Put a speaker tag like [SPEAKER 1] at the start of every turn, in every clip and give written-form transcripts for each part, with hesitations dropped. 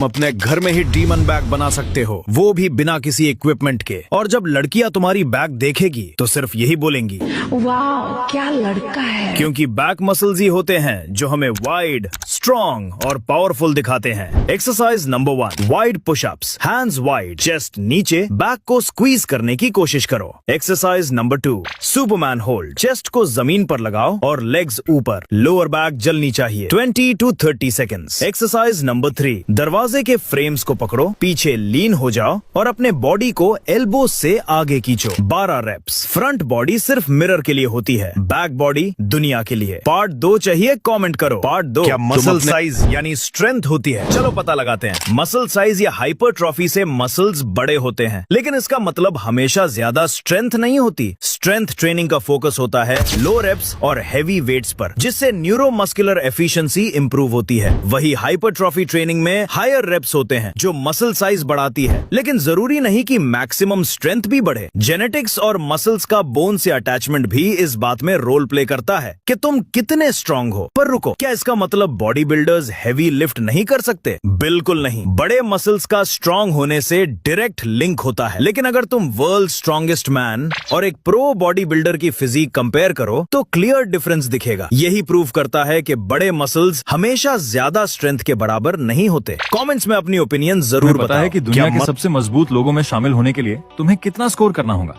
[SPEAKER 1] अपने घर में ही डीमन बैग बना सकते हो, वो भी बिना किसी इक्विपमेंट के। और जब लड़कियां तुम्हारी बैक देखेगी तो सिर्फ यही बोलेंगी,
[SPEAKER 2] वाह क्या लड़का है।
[SPEAKER 1] क्योंकि बैक मसल्स ही होते हैं जो हमें वाइड, स्ट्रॉन्ग और पावरफुल दिखाते हैं। Exercise number 1, wide pushups. Hands wide, chest नीचे, बैक को स्क्वीज करने की कोशिश करो। Exercise number 2, Superman hold. Chest को जमीन पर लगाओ और लेग्स ऊपर, लोअर बैक जलनी चाहिए। 20 to 30 सेकेंड्स। एक्सरसाइज नंबर 3, दरवाजे के फ्रेम्स को पकड़ो, पीछे लीन हो जाओ और अपने बॉडी को एल्बो से आगे खींचो। 12 रेप्स। फ्रंट बॉडी सिर्फ मिरर के लिए होती है, बैक बॉडी दुनिया के लिए। पार्ट 2 चाहिए? कमेंट करो। पार्ट 2, क्या मसल साइज यानी स्ट्रेंथ होती है? चलो पता लगाते हैं। मसल साइज या हाइपरट्रॉफी से मसल्स बड़े होते हैं, लेकिन इसका मतलब हमेशा ज्यादा स्ट्रेंथ नहीं होती। स्ट्रेंथ ट्रेनिंग का फोकस होता है लो रेप्स और हैवी वेट्स पर, जिससे न्यूरोमस्कुलर एफिशिएंसी इंप्रूव होती है। वही हाइपरट्रॉफी ट्रेनिंग में हायर रेप्स होते हैं जो मसल साइज बढ़ाती है, लेकिन जरूरी नहीं कि मैक्सिमम स्ट्रेंथ भी बढ़े। जेनेटिक्स और मसल्स का बोन से अटैचमेंट भी इस बात में रोल प्ले करता है कि तुम कितने स्ट्रांग हो। पर रुको, क्या इसका मतलब बॉडी बिल्डर्स हैवी लिफ्ट नहीं कर सकते? बिल्कुल नहीं। बड़े मसल्स का स्ट्रांग होने से डायरेक्ट लिंक होता है, लेकिन अगर तुम वर्ल्ड स्ट्रॉन्गेस्ट मैन और एक प्रो बॉडी बिल्डर की फिजिक कंपेयर करो तो क्लियर डिफरेंस दिखेगा। यही प्रूव करता है कि बड़े मसल्स हमेशा ज्यादा स्ट्रेंथ के बराबर नहीं होते। कमेंट्स में अपनी ओपिनियन जरूर बताओ।
[SPEAKER 3] पता है कि दुनिया के सबसे मजबूत लोगों में शामिल होने के लिए तुम्हें कितना स्कोर करना होगा?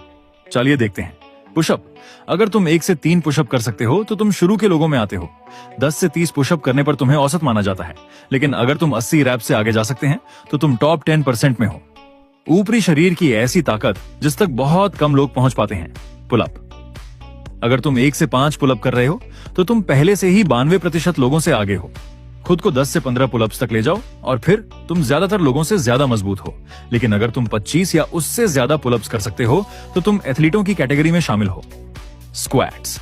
[SPEAKER 3] चलिए देखते हैं। पुशअप। अगर तुम 1 से 3 पुशअप कर सकते हो तो तुम शुरू के लोगों में आते हो। 10 से 30 पुशअप करने पर तुम्हें औसत माना जाता है, लेकिन अगर तुम 80 रैप से आगे जा सकते हैं तो तुम टॉप 10% में हो। ऊपरी शरीर की ऐसी ताकत जिस तक बहुत कम लोग पहुंच पाते हैं, पुलअप। अगर तुम 1 से 5 पुलअप कर रहे हो तो तुम पहले से ही 92% लोगों से आगे हो। खुद को 10 से 15 पुलअप्स तक ले जाओ और फिर तुम ज्यादातर लोगों से ज्यादा मजबूत हो। लेकिन अगर तुम 25 या उससे ज्यादा पुलअप्स कर सकते हो तो तुम एथलीटों की कैटेगरी में शामिल हो। स्क्वाट्स।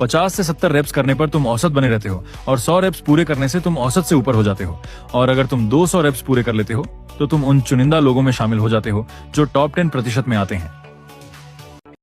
[SPEAKER 3] 50 से 70 रेप्स करने पर तुम औसत बने रहते हो और 100 रेप्स पूरे करने से तुम औसत से ऊपर हो जाते हो। और अगर तुम 200 रेप्स पूरे कर लेते हो तो तुम उन चुनिंदा लोगों में शामिल हो जाते हो जो टॉप 10% में आते हैं।